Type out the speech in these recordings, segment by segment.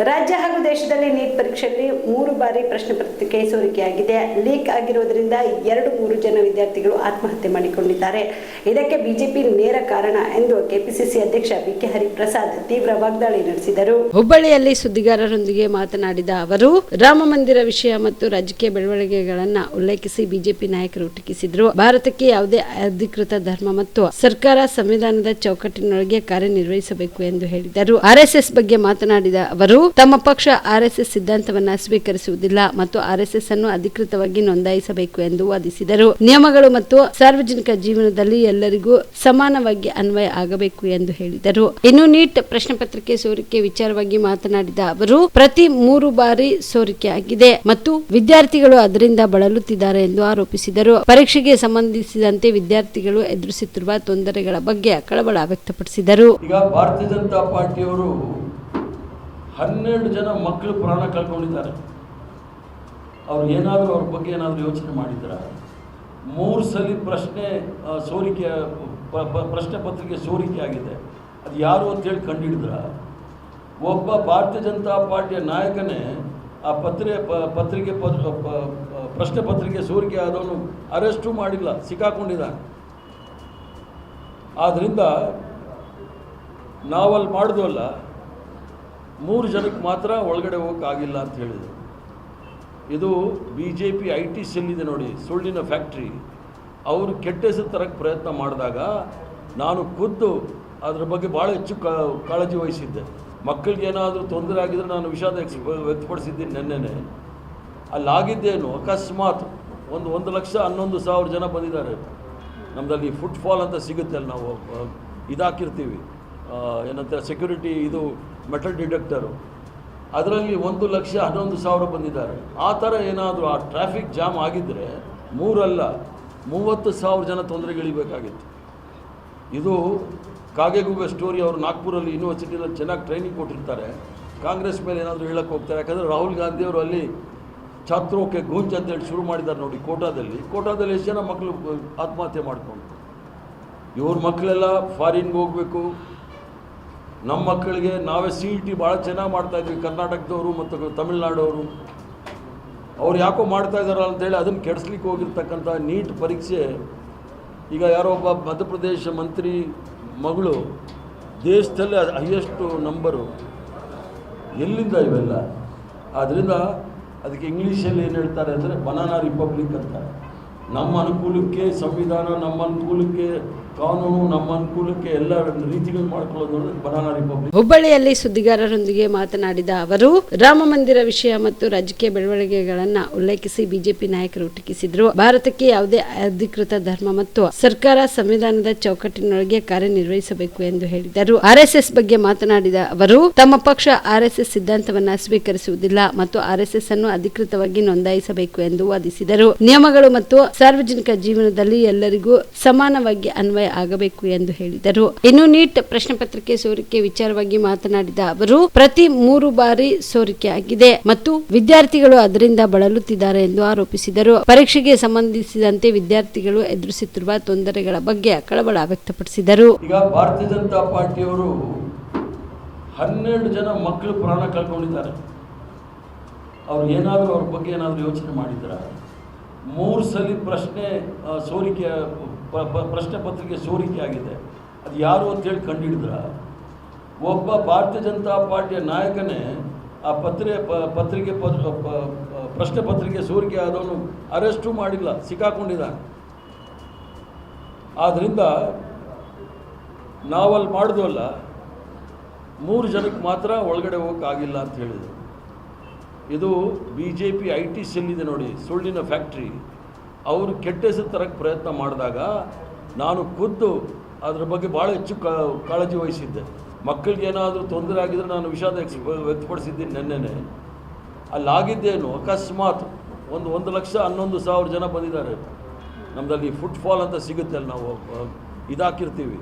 ರಾಜ್ಯ ಹಾಗೂ ದೇಶದಲ್ಲಿ ನೀಟ್ ಪರೀಕ್ಷೆಯಲ್ಲಿ 3 ಬಾರಿ ಪ್ರಶ್ನೆ ಪತ್ರಿಕೆ ಸೋರಿಕೆಯಾಗಿದೆ. ಲೀಕ್ ಆಗಿರುವುದರಿಂದ 2-3 ಜನ ವಿದ್ಯಾರ್ಥಿಗಳು ಆತ್ಮಹತ್ಯೆ ಮಾಡಿಕೊಂಡಿದ್ದಾರೆ. ಇದಕ್ಕೆ ಬಿಜೆಪಿ ನೇರ ಕಾರಣ ಎಂದು ಕೆಪಿಸಿಸಿ ಅಧ್ಯಕ್ಷ ಬಿಕೆ ಹರಿಪ್ರಸಾದ್ ತೀವ್ರ ವಾಗ್ದಾಳಿ ನಡೆಸಿದರು. ಹುಬ್ಬಳ್ಳಿಯಲ್ಲಿ ಸುದ್ದಿಗಾರರೊಂದಿಗೆ ಮಾತನಾಡಿದ ಅವರು, ರಾಮ ಮಂದಿರ ವಿಷಯ ಮತ್ತು ರಾಜಕೀಯ ಬೆಳವಣಿಗೆಗಳನ್ನು ಉಲ್ಲೇಖಿಸಿ ಬಿಜೆಪಿ ನಾಯಕರು ಟೀಕಿಸಿದರು. ಭಾರತಕ್ಕೆ ಯಾವುದೇ ಅಧಿಕೃತ ಧರ್ಮ ಮತ್ತು ಸರ್ಕಾರ ಸಂವಿಧಾನದ ಚೌಕಟ್ಟಿನೊಳಗೆ ಕಾರ್ಯನಿರ್ವಹಿಸಬೇಕು ಎಂದು ಹೇಳಿದರು. ಆರ್ಎಸ್ಎಸ್ ಬಗ್ಗೆ ಮಾತನಾಡಿದ ಅವರು, ತಮ್ಮ ಪಕ್ಷ ಆರ್ಎಸ್ಎಸ್ ಸಿದ್ಧಾಂತವನ್ನು ಸ್ವೀಕರಿಸುವುದಿಲ್ಲ ಮತ್ತು ಆರ್ಎಸ್ಎಸ್ ಅನ್ನು ಅಧಿಕೃತವಾಗಿ ನೋಂದಾಯಿಸಬೇಕು ಎಂದು ವಾದಿಸಿದರು. ನಿಯಮಗಳು ಮತ್ತು ಸಾರ್ವಜನಿಕ ಜೀವನದಲ್ಲಿ ಎಲ್ಲರಿಗೂ ಸಮಾನವಾಗಿ ಅನ್ವಯ ಆಗಬೇಕು ಎಂದು ಹೇಳಿದರು. ಇನ್ನು ನೀಟ್ ಪ್ರಶ್ನೆ ಪತ್ರಿಕೆ ಸೋರಿಕೆ ವಿಚಾರವಾಗಿ ಮಾತನಾಡಿದ ಅವರು, ಪ್ರತಿ 3 ಬಾರಿ ಸೋರಿಕೆ ಆಗಿದೆ ಮತ್ತು ವಿದ್ಯಾರ್ಥಿಗಳು ಅದರಿಂದ ಬಳಲುತ್ತಿದ್ದಾರೆ ಎಂದು ಆರೋಪಿಸಿದರು. ಪರೀಕ್ಷೆಗೆ ಸಂಬಂಧಿಸಿದಂತೆ ವಿದ್ಯಾರ್ಥಿಗಳು ಎದುರಿಸುತ್ತಿರುವ ತೊಂದರೆಗಳ ಬಗ್ಗೆ ಕಳವಳ ವ್ಯಕ್ತಪಡಿಸಿದರು. ಈಗ ಭಾರತೀಯ ಜನತಾ ಪಾರ್ಟಿಯವರು 12 ಜನ ಮಕ್ಕಳು ಪ್ರಾಣ ಕಳ್ಕೊಂಡಿದ್ದಾರೆ. ಅವ್ರು ಏನಾದರೂ ಅವ್ರ ಬಗ್ಗೆ ಏನಾದರೂ ಯೋಚನೆ ಮಾಡಿದ್ರ? 3 ಸಲ ಪ್ರಶ್ನೆ ಪತ್ರಿಕೆ ಸೋರಿಕೆ ಆಗಿದೆ. ಅದು ಯಾರು ಅಂತೇಳಿ ಕಂಡುಹಿಡಿದ್ರ? ಒಬ್ಬ ಭಾರತೀಯ ಜನತಾ ಪಾರ್ಟಿಯ ನಾಯಕನೇ ಆ ಪ್ರಶ್ನೆ ಪತ್ರಿಕೆ ಸೋರಿಕೆ ಆದವನು ಅರೆಸ್ಟು ಮಾಡಿಲ್ಲ, ಸಿಕ್ಕಾಕೊಂಡಿದ್ದಾನೆ. ಆದ್ದರಿಂದ ನಾವಲ್ಲಿ ಮಾಡಿದ್ವಲ್ಲ, 3 ಜನಕ್ಕೆ ಮಾತ್ರ ಒಳಗಡೆ ಹೋಗೋಕ್ಕಾಗಿಲ್ಲ ಅಂತ ಹೇಳಿದರು. ಇದು BJP IT ಸೆಲ್ ಇದೆ ನೋಡಿ, ಸುಳ್ಳಿನ ಫ್ಯಾಕ್ಟ್ರಿ. ಅವರು ಕೆಟ್ಟ ಹೆಸರು ತರಕ್ಕೆ ಪ್ರಯತ್ನ ಮಾಡಿದಾಗ ನಾನು ಖುದ್ದು ಅದ್ರ ಬಗ್ಗೆ ಭಾಳ ಹೆಚ್ಚು ಕಾಳಜಿ ವಹಿಸಿದ್ದೆ. ಮಕ್ಕಳಿಗೆ ಏನಾದರೂ ತೊಂದರೆ ಆಗಿದ್ರೆ ನಾನು ವಿಷಾದ ವ್ಯಕ್ತಪಡಿಸಿದ್ದೀನಿ. ನೆನ್ನೆನೆ ಅಲ್ಲಾಗಿದ್ದೇನು, ಅಕಸ್ಮಾತ್ 1,11,000 ಜನ ಬಂದಿದ್ದಾರೆ. ನಮ್ಮದಲ್ಲಿ ಫುಟ್ಫಾಲ್ ಅಂತ ಸಿಗುತ್ತೆ, ಅಲ್ಲಿ ನಾವು ಇದಾಕಿರ್ತೀವಿ, ಏನಂತ ಸೆಕ್ಯೂರಿಟಿ ಇದು ಮೆಟಲ್ ಡಿಟೆಕ್ಟರು, ಅದರಲ್ಲಿ 1,11,000 ಬಂದಿದ್ದಾರೆ. ಆ ಥರ ಏನಾದರೂ ಆ ಟ್ರಾಫಿಕ್ ಜಾಮ್ ಆಗಿದ್ದರೆ 3 ಅಲ್ಲ 30,000 ಜನ ತೊಂದರೆಗಳಿಬೇಕಾಗಿತ್ತು. ಇದು ಕಾಗೆಗೂಬೆ ಸ್ಟೋರಿ. ಅವರು ನಾಗ್ಪುರಲ್ಲಿ ಯೂನಿವರ್ಸಿಟಿಯಲ್ಲಿ ಚೆನ್ನಾಗಿ ಟ್ರೈನಿಂಗ್ ಕೊಟ್ಟಿರ್ತಾರೆ. ಕಾಂಗ್ರೆಸ್ ಮೇಲೆ ಏನಾದರೂ ಹೇಳಕ್ಕೆ ಹೋಗ್ತಾರೆ. ಯಾಕಂದರೆ ರಾಹುಲ್ ಗಾಂಧಿಯವರು ಅಲ್ಲಿ ಛಾತ್ರೋಕೆ ಗೂಂಜ್ ಅಂತೇಳಿ ಶುರು ಮಾಡಿದ್ದಾರೆ ನೋಡಿ ಕೋಟಾದಲ್ಲಿ ಎಷ್ಟು ಜನ ಮಕ್ಕಳು ಆತ್ಮಹತ್ಯೆ ಮಾಡಿಕೊಂಡು. ಇವ್ರ ಮಕ್ಕಳೆಲ್ಲ ಫಾರಿನ್ಗೆ ಹೋಗಬೇಕು. ನಮ್ಮ ಮಕ್ಕಳಿಗೆ ನಾವೇ CET ಭಾಳ ಚೆನ್ನಾಗಿ ಮಾಡ್ತಾಯಿದ್ವಿ, ಕರ್ನಾಟಕದವರು ಮತ್ತು ತಮಿಳ್ನಾಡವರು. ಅವ್ರು ಯಾಕೋ ಮಾಡ್ತಾ ಇದ್ದಾರ ಅಂತೇಳಿ ಅದನ್ನು ಕೆಡಿಸ್ಲಿಕ್ಕೆ ಹೋಗಿರ್ತಕ್ಕಂಥ ನೀಟ್ ಪರೀಕ್ಷೆ. ಈಗ ಯಾರೋ ಒಬ್ಬ ಮಧ್ಯಪ್ರದೇಶ ಮಂತ್ರಿ ಮಗಳು ದೇಶದಲ್ಲೇ ಹೈಯೆಸ್ಟು ನಂಬರು. ಎಲ್ಲಿಂದ ಇವೆಲ್ಲ? ಆದ್ದರಿಂದ ಅದಕ್ಕೆ ಇಂಗ್ಲೀಷಲ್ಲಿ ಏನು ಹೇಳ್ತಾರೆ ಅಂದರೆ ಬನಾನಾ ರಿಪಬ್ಲಿಕ್ ಅಂತ. ನಮ್ಮ ಅನುಕೂಲಕ್ಕೆ ಸಂವಿಧಾನ, ನಮ್ಮ ಅನುಕೂಲಕ್ಕೆ ಕಾನೂನು, ನಮ್ಮ ಅನುಕೂಲಕ್ಕೆ ಎಲ್ಲ ರೀತಿಗಳು ಮಾಡ್ಕೊಳ್ಳೋದು ಬನಾನಾ ರಿಪಬ್ಲಿಕ್. ಹುಬ್ಬಳ್ಳಿಯಲ್ಲಿ ಸುದ್ದಿಗಾರರೊಂದಿಗೆ ಮಾತನಾಡಿದ ಅವರು, ರಾಮ ಮಂದಿರ ವಿಷಯ ಮತ್ತು ರಾಜಕೀಯ ಬೆಳವಣಿಗೆಗಳನ್ನು ಉಲ್ಲೇಖಿಸಿ ಬಿಜೆಪಿ ನಾಯಕರು ಟೀಕಿಸಿದರು. ಭಾರತಕ್ಕೆ ಯಾವುದೇ ಅಧಿಕೃತ ಧರ್ಮ ಮತ್ತು ಸರ್ಕಾರ ಸಂವಿಧಾನದ ಚೌಕಟ್ಟಿನೊಳಗೆ ಕಾರ್ಯನಿರ್ವಹಿಸಬೇಕು ಎಂದು ಹೇಳಿದರು. ಆರ್ಎಸ್ಎಸ್ ಬಗ್ಗೆ ಮಾತನಾಡಿದ ಅವರು, ತಮ್ಮ ಪಕ್ಷ ಆರ್ಎಸ್ಎಸ್ ಸಿದ್ಧಾಂತವನ್ನು ಸ್ವೀಕರಿಸುವುದಿಲ್ಲ ಮತ್ತು ಆರ್ಎಸ್ಎಸ್ ಅನ್ನು ಅಧಿಕೃತವಾಗಿ ನೋಂದಾಯಿಸಬೇಕು ಎಂದು ವಾದಿಸಿದರು. ನಿಯಮಗಳು ಮತ್ತು ಸಾರ್ವಜನಿಕ ಜೀವನದಲ್ಲಿ ಎಲ್ಲರಿಗೂ ಸಮಾನವಾಗಿ ಅನ್ವಯ ಆಗಬೇಕು ಎಂದು ಹೇಳಿದರು. ಇನ್ನು ನೀಟ್ ಪ್ರಶ್ನೆ ಪತ್ರಿಕೆ ಸೋರಿಕೆ ವಿಚಾರವಾಗಿ ಮಾತನಾಡಿದ ಅವರು, ಪ್ರತಿ 3 ಬಾರಿ ಸೋರಿಕೆ ಆಗಿದೆ ಮತ್ತು ವಿದ್ಯಾರ್ಥಿಗಳು ಅದರಿಂದ ಬಳಲುತ್ತಿದ್ದಾರೆ ಎಂದು ಆರೋಪಿಸಿದರು. ಪರೀಕ್ಷೆಗೆ ಸಂಬಂಧಿಸಿದಂತೆ ವಿದ್ಯಾರ್ಥಿಗಳು ಎದುರಿಸುತ್ತಿರುವ ತೊಂದರೆಗಳ ಬಗ್ಗೆ ಕಳವಳ ವ್ಯಕ್ತಪಡಿಸಿದರು. ಈಗ ಭಾರತೀಯ ಜನತಾ ಪಾರ್ಟಿಯವರು 12 ಜನ ಮಕ್ಕಳು ಪ್ರಾಣ ಕಳ್ಕೊಂಡಿದ್ದಾರೆ. ಅವ್ರು ಏನಾದರೂ ಅವ್ರ ಬಗ್ಗೆ ಏನಾದರೂ ಯೋಚನೆ ಮಾಡಿದ್ರ? 3 ಸಲ ಪ್ರಶ್ನೆ ಪತ್ರಿಕೆ ಸೋರಿಕೆ ಆಗಿದೆ. ಅದು ಯಾರು ಅಂತೇಳಿ ಕಂಡುಹಿಡಿದ್ರ? ಒಬ್ಬ ಭಾರತೀಯ ಜನತಾ ಪಾರ್ಟಿಯ ನಾಯಕನೇ ಆ ಪ್ರಶ್ನೆ ಪತ್ರಿಕೆ ಸೋರಿಕೆ ಆದವನು ಅರೆಸ್ಟು ಮಾಡಿಲ್ಲ, ಸಿಕ್ಕಾಕೊಂಡಿದ್ದಾನೆ. ಆದ್ದರಿಂದ ನಾವಲ್ಲಿ ಮಾಡಿದ್ವಲ್ಲ, 3 ಜನಕ್ಕೆ ಮಾತ್ರ ಒಳಗಡೆ ಹೋಗೋಕ್ಕಾಗಿಲ್ಲ ಅಂತ ಹೇಳಿದರು. ಇದು BJP IT ಸೆಲ್ ಇದೆ ನೋಡಿ, ಸುಳ್ಳಿನ ಫ್ಯಾಕ್ಟ್ರಿ. ಅವರು ಕೆಟ್ಟ ಹೆಸರು ತರಕ್ಕೆ ಪ್ರಯತ್ನ ಮಾಡಿದಾಗ ನಾನು ಖುದ್ದು ಅದ್ರ ಬಗ್ಗೆ ಭಾಳ ಹೆಚ್ಚು ಕಾಳಜಿ ವಹಿಸಿದ್ದೆ. ಮಕ್ಕಳಿಗೆ ಏನಾದರೂ ತೊಂದರೆ ಆಗಿದ್ರೆ ನಾನು ವಿಷಾದ ವ್ಯಕ್ತಪಡಿಸಿದ್ದೀನಿ. ನೆನ್ನೆನೆ ಅಲ್ಲಾಗಿದ್ದೇನು, ಅಕಸ್ಮಾತ್ 1,11,000 ಜನ ಬಂದಿದ್ದಾರೆ. ನಮ್ಮದಲ್ಲಿ ಫುಟ್ಫಾಲ್ ಅಂತ ಸಿಗುತ್ತೆ, ಅಲ್ಲಿ ನಾವು ಇದಾಕಿರ್ತೀವಿ,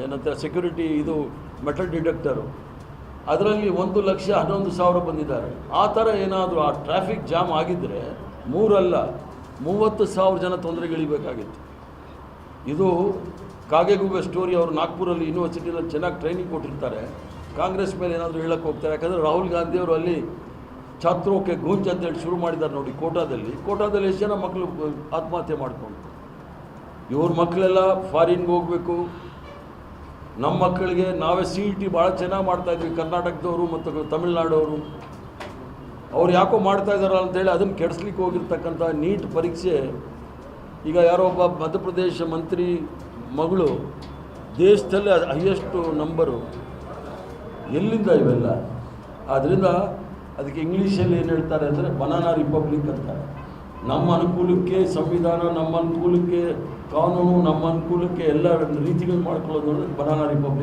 ಏನಂತ ಸೆಕ್ಯೂರಿಟಿ ಇದು ಮೆಟಲ್ ಡಿಟೆಕ್ಟರು, ಅದರಲ್ಲಿ 1,11,000 ಬಂದಿದ್ದಾರೆ. ಆ ಥರ ಏನಾದರೂ ಆ ಟ್ರಾಫಿಕ್ ಜಾಮ್ ಆಗಿದ್ದರೆ 3 ಅಲ್ಲ 30,000 ಜನ ತೊಂದರೆಗಳಿಬೇಕಾಗಿತ್ತು. ಇದು ಕಾಗೆಗೂಬೆ ಸ್ಟೋರಿ. ಅವರು ನಾಗ್ಪುರಲ್ಲಿ ಯೂನಿವರ್ಸಿಟಿಯಲ್ಲಿ ಚೆನ್ನಾಗಿ ಟ್ರೈನಿಂಗ್ ಕೊಟ್ಟಿರ್ತಾರೆ. ಕಾಂಗ್ರೆಸ್ ಮೇಲೆ ಏನಾದರೂ ಹೇಳಕ್ಕೆ ಹೋಗ್ತಾರೆ. ಯಾಕಂದರೆ ರಾಹುಲ್ ಗಾಂಧಿಯವರು ಅಲ್ಲಿ ಛಾತ್ರೋಕೆ ಗೂಂಜ್ ಅಂತೇಳಿ ಶುರು ಮಾಡಿದ್ದಾರೆ ನೋಡಿ ಕೋಟಾದಲ್ಲಿ ಎಷ್ಟು ಜನ ಮಕ್ಕಳು ಆತ್ಮಹತ್ಯೆ ಮಾಡಿಕೊಂಡು. ಇವ್ರ ಮಕ್ಕಳೆಲ್ಲ ಫಾರಿನ್ಗೆ ಹೋಗಬೇಕು. ನಮ್ಮ ಮಕ್ಕಳಿಗೆ ನಾವೇ CET ಭಾಳ ಚೆನ್ನಾಗಿ ಮಾಡ್ತಾಯಿದ್ವಿ, ಕರ್ನಾಟಕದವರು ಮತ್ತು ತಮಿಳ್ನಾಡವರು. ಅವ್ರು ಯಾಕೋ ಮಾಡ್ತಾ ಇದ್ದಾರ ಅಂತೇಳಿ ಅದನ್ನು ಕೆಡಿಸ್ಲಿಕ್ಕೆ ಹೋಗಿರ್ತಕ್ಕಂಥ ನೀಟ್ ಪರೀಕ್ಷೆ ಈಗ ಯಾರೋ ಒಬ್ಬ ಮಧ್ಯಪ್ರದೇಶ ಮಂತ್ರಿ ಮಗಳು ದೇಶದಲ್ಲೇ ಹೈಯೆಸ್ಟು ನಂಬರು. ಎಲ್ಲಿಂದ ಇವೆಲ್ಲ? ಆದ್ದರಿಂದ ಅದಕ್ಕೆ ಇಂಗ್ಲೀಷಲ್ಲಿ ಏನು ಹೇಳ್ತಾರೆ ಅಂದರೆ ಬನಾನಾ ರಿಪಬ್ಲಿಕ್ ಅಂತಾರೆ. ನಮ್ಮ ಅನುಕೂಲಕ್ಕೆ ಸಂವಿಧಾನ, ನಮ್ಮ ಅನುಕೂಲಕ್ಕೆ ಕಾನೂನು, ನಮ್ಮ ಅನುಕೂಲಕ್ಕೆ ಎಲ್ಲ ರೀತಿಗಳು ಮಾಡ್ಕೊಳ್ಳೋದು ಬನಾನಾ ರಿಪಬ್ಲಿಕ್.